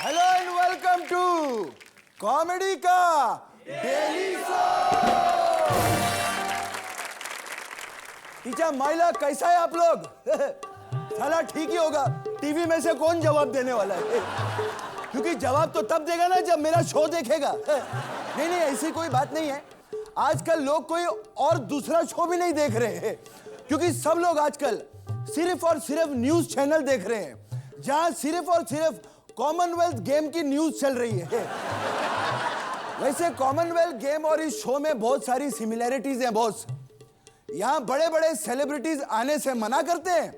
Hello and welcome to comedy का daily show. Teacher माइला कैसा है आप लोग? साला ठीक ही होगा, टीवी में से कौन जवाब देने वाला है? क्योंकि जवाब तो तब देगा ना जब मेरा शो देखेगा। नहीं नहीं, ऐसी कोई बात नहीं है। आजकल लोग कोई और दूसरा शो भी नहीं देख रहे हैं, क्योंकि सब लोग आजकल सिर्फ और सिर्फ न्यूज चैनल देख रहे हैं, जहां सिर्फ और सिर्फ कॉमनवेल्थ गेम की न्यूज चल रही है। वैसे कॉमनवेल्थ गेम और इस शो में बहुत सारी सिमिलैरिटीज हैं बॉस। यहाँ बड़े बड़े सेलिब्रिटीज आने से मना करते हैं,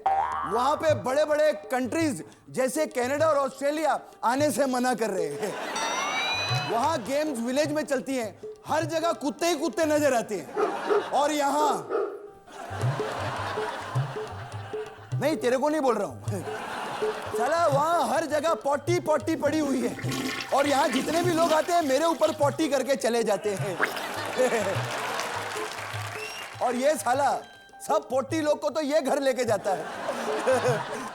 वहां पे बड़े बड़े कंट्रीज जैसे कनाडा और ऑस्ट्रेलिया आने से मना कर रहे हैं। वहां गेम्स विलेज में चलती हैं, हर जगह कुत्ते ही कुत्ते नजर आते हैं। और यहाँ नहीं, तेरे को नहीं बोल रहा हूं साला, वहां हर जगह पॉटी पॉटी पड़ी हुई है, और यहाँ जितने भी लोग आते हैं मेरे ऊपर पॉटी करके चले जाते हैं। और ये साला सब पोटी लोग को तो ये घर लेके जाता है।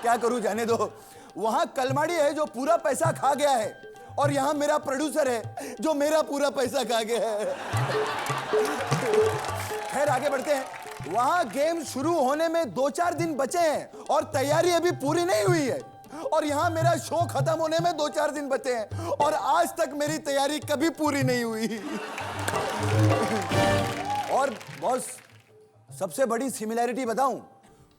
क्या करूं, जाने दो। वहां कलमाड़ी है जो पूरा पैसा खा गया है, और यहाँ मेरा प्रोड्यूसर है जो मेरा पूरा पैसा खा गया है। खैर आगे बढ़ते हैं। वहां गेम शुरू होने में 2-4 दिन बचे हैं और तैयारी अभी पूरी नहीं हुई है, और यहाँ मेरा शो खत्म होने में 2-4 दिन बचे हैं और आज तक मेरी तैयारी कभी पूरी नहीं हुई। और बॉस, सबसे बड़ी सिमिलैरिटी बताऊं,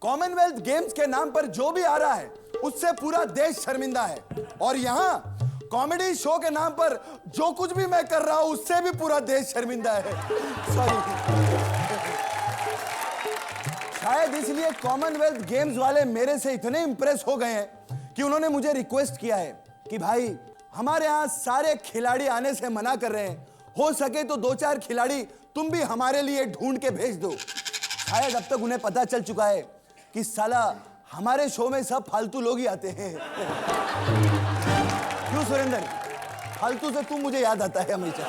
कॉमनवेल्थ गेम्स के नाम पर जो भी आ रहा है उससे पूरा देश शर्मिंदा है, और यहाँ कॉमेडी शो के नाम पर जो कुछ भी मैं कर रहा हूं उससे भी पूरा देश शर्मिंदा है। सॉरी। शायद इसलिए कॉमनवेल्थ गेम्स वाले मेरे से इतने इंप्रेस हो गए हैं कि उन्होंने मुझे रिक्वेस्ट किया है कि भाई हमारे यहाँ सारे खिलाड़ी आने से मना कर रहे हैं, हो सके तो 2-4 खिलाड़ी तुम भी हमारे लिए ढूंढ के भेज दो। शायद अब तक उन्हें पता चल चुका है कि साला हमारे शो में सब फालतू लोग ही आते हैं। क्यों सुरेंद्र, फालतू से तुम मुझे याद आता है हमेशा।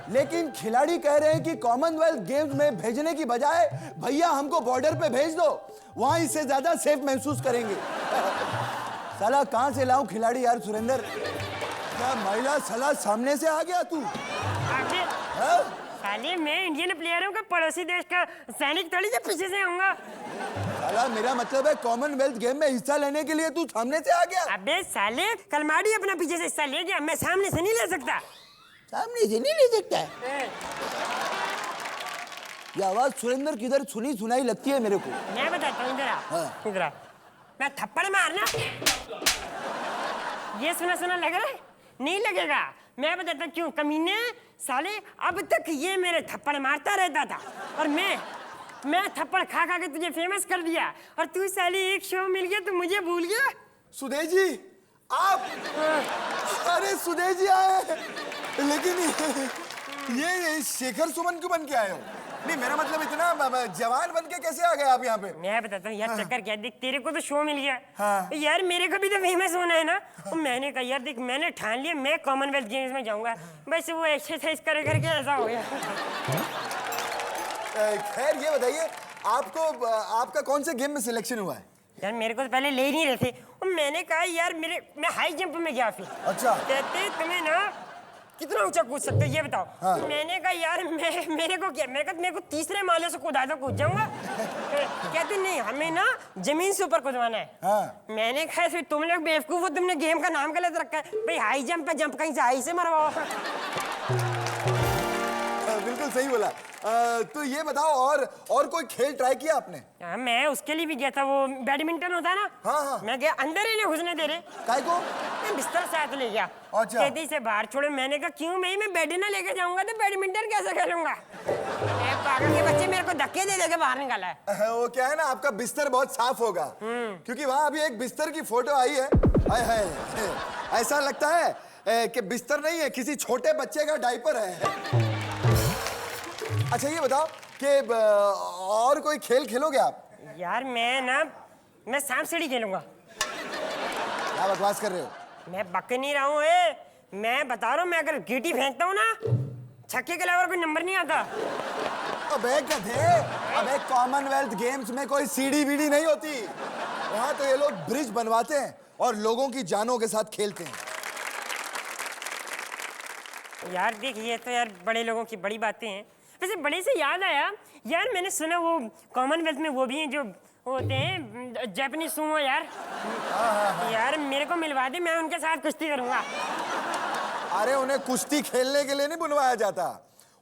लेकिन खिलाड़ी कह रहे हैं कि कॉमनवेल्थ गेम्स में भेजने की बजाय भैया हमको बॉर्डर पे भेज दो, वहां इससे ज्यादा सेफ महसूस करेंगे। साला कहां से लाऊं खिलाड़ी यार सुरेंद्र? क्या महिला साला सामने से आ गया तू? साले मैं इंडियन प्लेयर हूँ, पड़ोसी देश का सैनिक थोड़ी से पीछे से आऊंगा। साला मेरा मतलब है कॉमनवेल्थ गेम में हिस्सा लेने के लिए तू सामने से आ गया। अबे साले, कलमाड़ी अपना पीछे से हिस्सा ले गया, मैं सामने से नहीं ले सकता। सामने से नहीं ले सकता है? ये आवाज सुरेंद्र किधर सुनी सुनाई लगती है मेरे को। मैं बताता हूँ, इधर आ। हाँ। इधर आ। मैं थप्पड़ मारना, ये सुना सुना लग रहा है? नहीं लगेगा। मैं बताता क्यों कमीने। साले अब तक ये मेरे थप्पड़ मारता रहता था, और मैं थप्पड़ खा खा के तुझे फेमस कर दिया, और तू साले एक शो मिल गया तो मुझे भूल गया। सुदेश जी आप? अरे सुदेश जी आए, लेकिन ये शेखर सुमन क्यों बन के आए हो? नहीं मेरा मतलब इतना जवान बन के कैसे आ गए आप यहाँ पे? मैं बताता हूँ यार, चक्कर क्या, देख तेरे को तो शो मिल गया। हाँ। यार मेरे को भी तो फेमस होना है ना। तो मैंने कहा यार देख, मैंने ठान लिया मैं कॉमनवेल्थ गेम्स में जाऊंगा। बस वो एक्सरसाइज करे करके ऐसा हो गया। खैर ये बताइए, आपको आपका कौन से गेम में सिलेक्शन हुआ है? यार मेरे को तो पहले ले ही नहीं रहे थे, और मैंने कहा यार मैं हाई जंप में गया। फिर अच्छा। कहते तुम्हें ना कितना ऊंचा कूद सकते हो ये बताओ। हाँ। मैंने कहा यार मेरे को क्या, मेरे को तीसरे माले से कूदा तो कूद जाऊंगा। कहते नहीं, हमें ना जमीन से ऊपर कूदवाना है। हाँ। मैंने कहा फिर तुम लोग बेवकूफ हो, तुमने गेम का नाम गलत रखा है भाई, हाई जंप पे जंप कहीं से हाई से मरवाओ। बिल्कुल सही बोला। तो ये बताओ, और कोई खेल ट्राई किया आपने? मैं उसके लिए भी गया था, वो बैडमिंटन होता है ना। हाँ हाँ। मैं गया, अंदर ही नहीं घुसने दे रहे। काय को? मैं बिस्तर साथ ले गया। अच्छा। कहती से बाहर छोड़ो। मैंने कहा क्यों, मैं बेड ना लेके जाऊंगा तो बैडमिंटन कैसे खेलूंगा? पागल के बच्चे मेरे को धक्के दे देके बाहर निकाला है। वो क्या है ना, आपका बिस्तर बहुत साफ होगा, क्योंकि वहां अभी एक बिस्तर की फोटो आई है। हाय हाय, ऐसा लगता है कि बिस्तर नहीं है, किसी छोटे बच्चे का डायपर है। अच्छा ये बताओ कि और कोई खेल खेलोगे आप? यार मैं सांप सीढ़ी खेलूंगा। क्या बकवास कर रहे हो? मैं बक नहीं रहा हूँ, मैं बता रहा हूँ, मैं अगर गीटी फेंकता हूँ ना, छक्के के अलावा कोई नंबर नहीं आता। अबे गधे, अबे कॉमनवेल्थ गेम्स में कोई सीढ़ी बीढ़ी नहीं होती, वहां तो ये लोग ब्रिज बनवाते हैं और लोगों की जानों के साथ खेलते हैं। यार देख, ये तो यार बड़े लोगों की बड़ी बातें हैं। वैसे बड़े से याद आया यार, मैंने सुना वो कॉमनवेल्थ में वो भी हैं जो होते हैं जापानीज सुमो यार। यार मेरे को मिलवा दे, मैं उनके साथ कुश्ती करूंगा। अरे उन्हें कुश्ती खेलने के लिए नहीं बुलवाया जाता।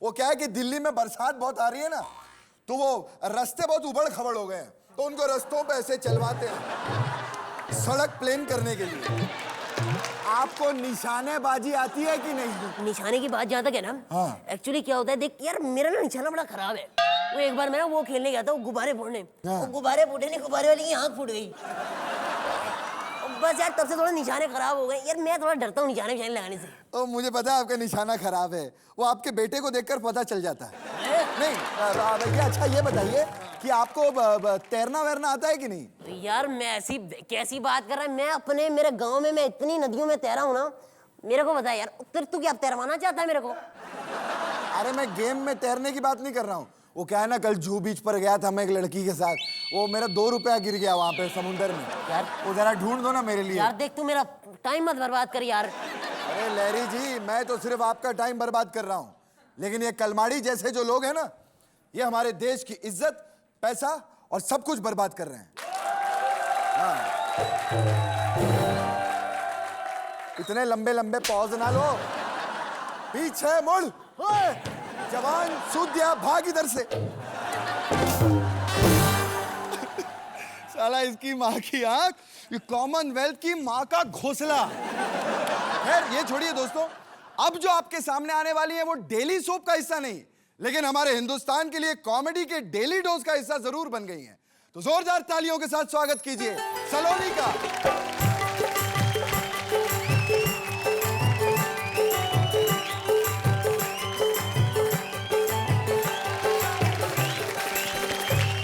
वो क्या है कि दिल्ली में बरसात बहुत आ रही है ना, तो वो रास्ते बहुत उबड़ खबड़ हो गए हैं, तो उनको रास्तों पे ऐसे चलवाते हैं सड़क प्लेन करने के लिए। आपको निशानेबाजी आती है कि नहीं? निशाने की बात जहाँ तक है ना, हाँ। एक्चुअली क्या होता है, देख यार मेरा ना निशाना बड़ा खराब है। वो एक बार मैं ना वो खेलने गया था, वो गुब्बारे फोड़ने। हाँ। वो गुब्बारे फूटे नहीं, गुब्बारे वाली की आंख फूट गई। बस यार तब से थोड़ा निशाने खराब हो गए यार। मैं थोड़ा डरता हूँ निशाने लगाने से। तो मुझे पता है आपका निशाना खराब है, वो आपके बेटे को देखकर पता चल जाता है। नहीं भैया, अच्छा ये बताइए कि आपको तैरना वैरना आता है कि नहीं? तो यार मैं ऐसी कैसी बात कर रहा है, मैं अपने मेरे गांव में मैं इतनी नदियों में तैरा हूँ ना, मेरे को बता यार। फिर तू क्या तैरवाना चाहता है मेरे को? अरे मैं गेम में तैरने की बात नहीं कर रहा हूँ। वो क्या है ना, कल जूहू बीच पर गया था मैं एक लड़की के साथ, वो मेरा 2 रुपया गिर गया वहां पे समुंदर में। यार वो जरा ढूंढ दो ना मेरे लिए। यार देख, तू मेरा टाइम मत बर्बाद कर यार। अरे लहरी जी, मैं तो सिर्फ आपका टाइम बर्बाद कर रहा हूँ, लेकिन ये कलमाड़ी जैसे जो लोग हैं ना, ये हमारे देश की इज्जत, पैसा और सब कुछ बर्बाद कर रहे हैं। हाँ। इतने लंबे लंबे पॉज ना लो, पीछे मुड़। ओए, जवान सूदिया भाग इधर से। साला इसकी माँ की आंख, ये कॉमनवेल्थ की माँ का घोंसला। खैर ये छोड़िए दोस्तों, अब जो आपके सामने आने वाली है वो डेली सोप का हिस्सा नहीं, लेकिन हमारे हिंदुस्तान के लिए कॉमेडी के डेली डोज का हिस्सा जरूर बन गई हैं। तो जोरदार तालियों के साथ स्वागत कीजिए सलोनी का।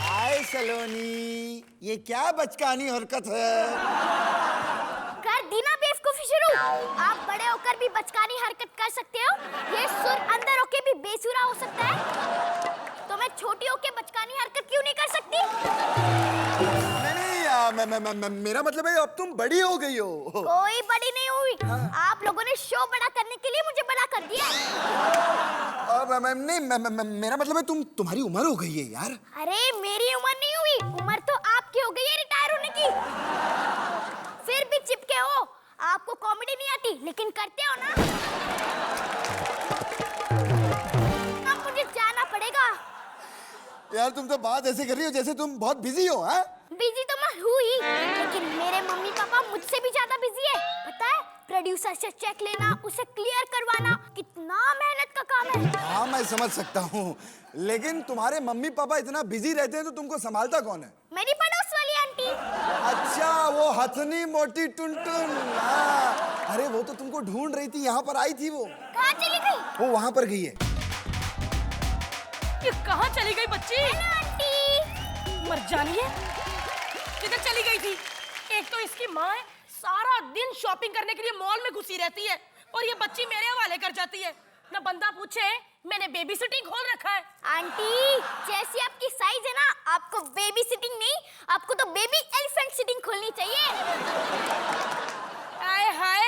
हाय सलोनी, ये क्या बचकानी हरकत है? कर दी ना बेवकूफी शुरू। आप बड़े होकर भी बचकानी हरकत कर सकते हो, ये सुर अंदर होके भी बेसुरा हो सकता है, तो मैं छोटी होके बचकानी हरकत क्यों नहीं कर सकती? नहीं, मेरा मतलब है अब तुम बड़ी हो गई हो। कोई बड़ी नहीं हुई। आप लोगों ने शो बड़ा करने के लिए मुझे बड़ा कर दिया। नहीं, मेरा मतलब है तुम्हारी उम्र हो गई है यार। अरे मेरी उम्र नहीं हुई, उम्र तो आपकी हो गई है रिटायर होने की। फिर भी चिपके हो। आपको कॉमेडी नहीं आती, लेकिन करते हो ना। अब मुझे जाना पड़ेगा। यार तुम तो बात ऐसे कर रही हो जैसे तुम बहुत बिजी हो। हाँ, बिजी तो मैं हुई, लेकिन मेरे मम्मी पापा मुझसे भी ज्यादा बिजी है। पता है, प्रोड्यूसर से चेक लेना, उसे क्लियर करवाना कितना मेहनत का काम है। हाँ मैं समझ सकता हूँ, लेकिन तुम्हारे मम्मी पापा इतना बिजी रहते हैं तो तुमको संभालता कौन है? मेरी पड़ोस वाली आंटी। अच्छा, वो हथनी मोटी टुनटुन। हाँ, अरे वो तो तुमको ढूंढ रही थी, यहाँ पर आई थी वो। कहाँ चली गई? वो वहाँ पर गई है। ये कहाँ चली गई बच्ची? Hello aunty. मर जानी है, किधर चली गई थी? एक तो इसकी माँ है, सारा दिन शॉपिंग करने के लिए मॉल में घुसी रहती है, और ये बच्ची मेरे हवाले कर जाती है। ना बंदा पूछे, मैंने बेबी सिटिंग खोल रखा है। आंटी, जैसी आपकी साइज है ना, आपको बेबी सिटिंग नहीं, आपको तो बेबी एलिफेंट सिटिंग खोलनी चाहिए। आए हाय,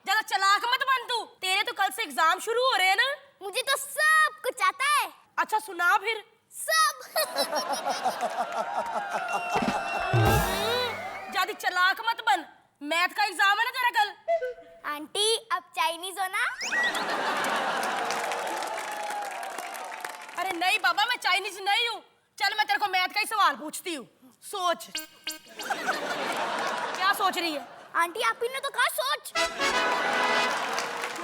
ज्यादा चालाक मत बन तू, तेरे तो कल से एग्जाम शुरू हो रहे हैं ना। मुझे तो सब कुछ आता है। अच्छा सुना फिर। सब। ज्यादा चालाक मत बन, मैथ का एग्जाम है ना तेरा कल। आंटी, अब चाइनीज हो ना? अरे नहीं बाबा, मैं चाइनीज नहीं हूँ। चल मैं तेरे को मैथ का ही सवाल पूछती हूँ, सोच। क्या सोच रही है? आंटी आप ही ने तो कहा सोच।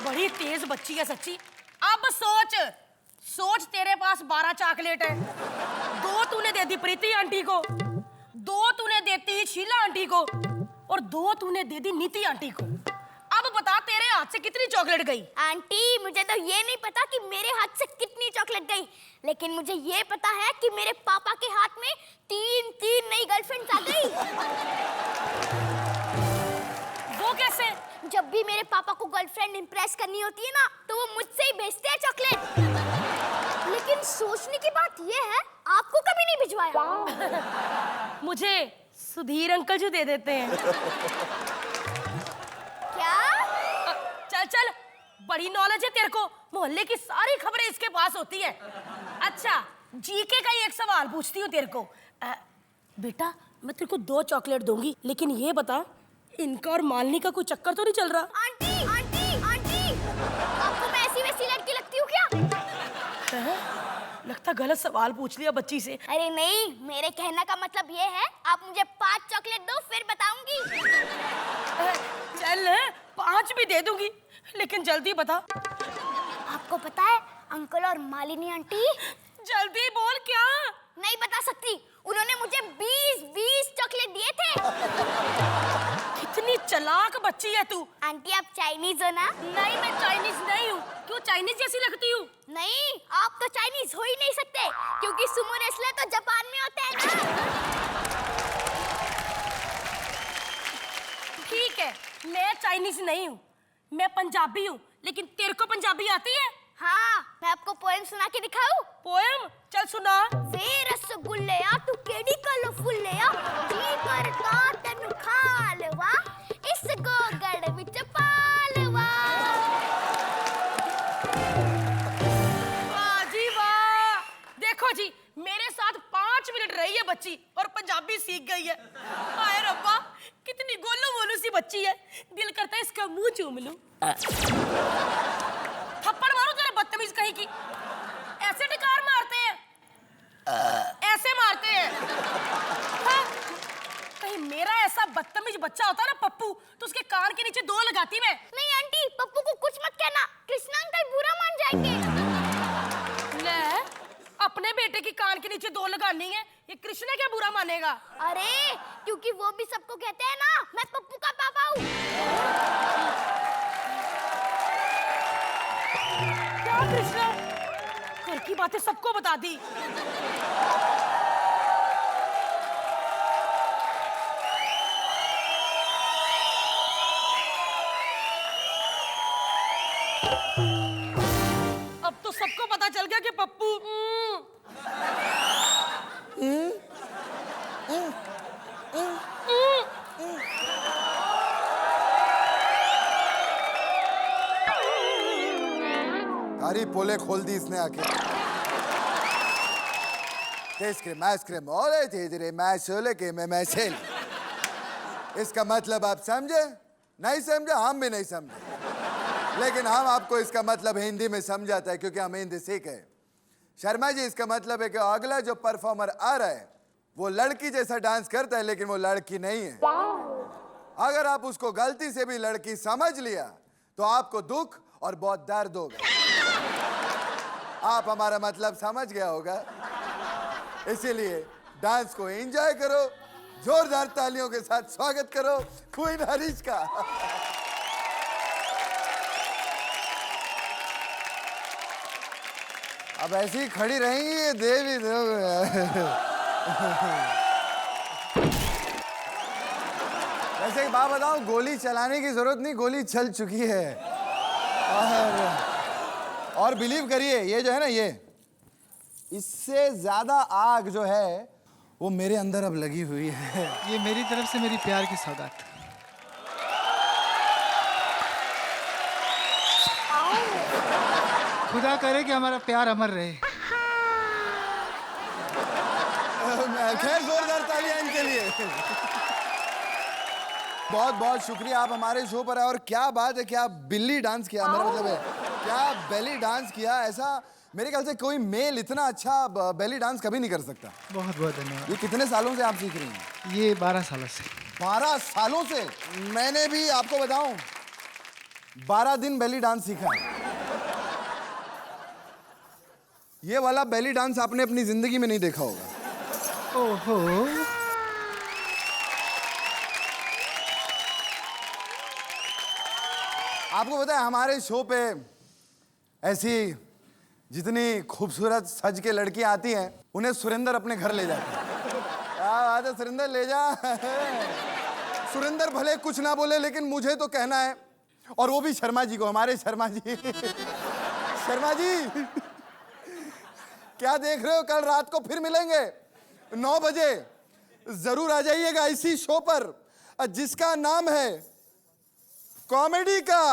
बड़ी तेज बच्ची है सच्ची। अब सोच, सोच तेरे पास 12 चॉकलेट है, 2 तूने दे दी प्रीति आंटी को, 2 तूने देती शीला आंटी को, और 2 तूने दे दी नीति आंटी को। अब बता तेरे हाथ से कितनी चॉकलेट गई? आंटी मुझे तो ये नहीं पता कि मेरे हाथ से कितनी चॉकलेट गई, लेकिन मुझे ये पता है कि मेरे पापा के हाथ में 3 नई गर्लफ्रेंड्स आ गई। वो कैसे? जब भी मेरे पापा को गर्लफ्रेंड इंप्रेस करनी होती है ना, तो वो मुझसे ही भेजते हैं चॉकलेट। लेकिन सोचने की बात ये है, आपको कभी नहीं भिजवाया। मुझे सुधीर अंकल जो दे देते हैं। बड़ी नॉलेज है तेरे को, मोहल्ले की सारी खबरें इसके पास होती है। अच्छा जीके का ही एक सवाल पूछती हूँ तेरे को। बेटा मैं तेरे को 2 चॉकलेट दूंगी, लेकिन ये बता इनका और मालनी का कोई चक्कर तो नहीं चल रहा? आंटी आंटी आंटी, आपको मैं ऐसी वैसी लड़की लगती हूँ क्या? लगता गलत सवाल पूछ लिया बच्ची से। अरे नहीं, मेरे कहने का मतलब ये है आप मुझे 5 चॉकलेट दो फिर बताऊंगी। चल 5 भी दे दूंगी, लेकिन जल्दी बता। आपको पता है अंकल और मालिनी आंटी? जल्दी बोल क्या? नहीं बता सकती, उन्होंने मुझे 20 चॉकलेट दिए थे। कितनी चालाक बच्ची है तू। आंटी आप चाइनीज हो ना? नहीं मैं चाइनीज नहीं हूँ। क्यों चाइनीज जैसी लगती हूँ? नहीं, आप तो चाइनीज हो ही नहीं सकते, क्योंकि सुमो रेसलर तो जापान में होते हैं ना। ठीक है मैं चाइनीज नहीं हूँ, मैं पंजाबी हूँ, लेकिन तेरे को पंजाबी आती है? हाँ, मैं आपको पोएम सुना के दिखाऊं? पोएम? चल सुना। वे रसगुल्ले आ तू केड़ी कल फुल्ले आ, जी करता तेनु खा लवा, इस गोगड़ विच पालवा। वाह जी वाह। देखो जी मेरे साथ 5 मिनट रही है बच्ची और पंजाबी सीख गई है। हाय रब्बा कितनी गोलू मोलू सी बच्ची है, दिल करता है इसका मुंह चूम लूं। थप्पड़ मारो तेरे बदतमीज कहीं की। ऐसे टिकार मारते हैं, ऐसे मारते हैं। हाँ? कहीं मेरा ऐसा बदतमीज बच्चा होता ना पप्पू, तो उसके कान के नीचे 2 लगाती मैं। नहीं आंटी, पप्पू को कुछ मत कहना, कृष्णा अंकल बुरा मान जाएंगे। ले, अपने बेटे की कान के नीचे 2 लगानी है, ये कृष्णा क्या बुरा मानेगा? अरे क्योंकि वो भी सबको कहते हैं ना मैं पप्पू का पापा हूँ। क्या कृष्णा, घर की बातें सबको बता दी। अब तो सबको पता चल गया कि पप्पू सारी पोले खोल दी इसने आके। आइसक्रीम ओले तेरे मैं सोले के मैं सेल। इसका मतलब आप समझे? नहीं समझे? हम भी नहीं समझे, लेकिन हम आपको इसका मतलब हिंदी में समझाता है क्योंकि हम हिंदी सीखे। शर्मा जी इसका मतलब है कि अगला जो परफॉर्मर आ रहा है वो लड़की जैसा डांस करता है, लेकिन वो लड़की नहीं है। अगर आप उसको गलती से भी लड़की समझ लिया तो आपको दुख और बहुत दर्द होगा। आप हमारा मतलब समझ गया होगा, इसीलिए डांस को एंजॉय करो, जोरदार तालियों के साथ स्वागत करो क्वीन हरीश का। अब ऐसी ही खड़ी रहेंगी देवी वैसे एक बात बताऊं, गोली चलाने की जरूरत नहीं, गोली चल चुकी है। और बिलीव करिए ये जो है ना, ये इससे ज्यादा आग जो है वो मेरे अंदर अब लगी हुई है। ये मेरी तरफ से मेरी प्यार की सौगात। खुदा करे कि हमारा प्यार अमर रहे। खैर जोरदार तालियां इनके लिए। बहुत बहुत शुक्रिया, आप हमारे शो पर आए और क्या बात है, क्या बिल्ली डांस किया, मेरा मतलब है क्या बेली डांस किया। ऐसा मेरे ख्याल से कोई मेल इतना अच्छा बेली डांस कभी नहीं कर सकता। बहुत बहुत धन्यवाद। ये कितने सालों से आप सीख रही हैं? ये 12 सालों से। 12 सालों से? मैंने भी आपको बताऊं 12 दिन बेली डांस सीखा है। ये वाला बेली डांस आपने अपनी जिंदगी में नहीं देखा होगा। ओहो, आपको पता है हमारे शो पे ऐसी जितनी खूबसूरत सज के लड़कियां आती हैं उन्हें सुरेंद्र अपने घर ले जाते हैं। क्या बात है सुरेंद्र, ले जा। सुरेंद्र भले कुछ ना बोले लेकिन मुझे तो कहना है, और वो भी शर्मा जी को, हमारे शर्मा जी। शर्मा जी क्या देख रहे हो, कल रात को फिर मिलेंगे 9 बजे, जरूर आ जाइएगा इसी शो पर जिसका नाम है कॉमेडी का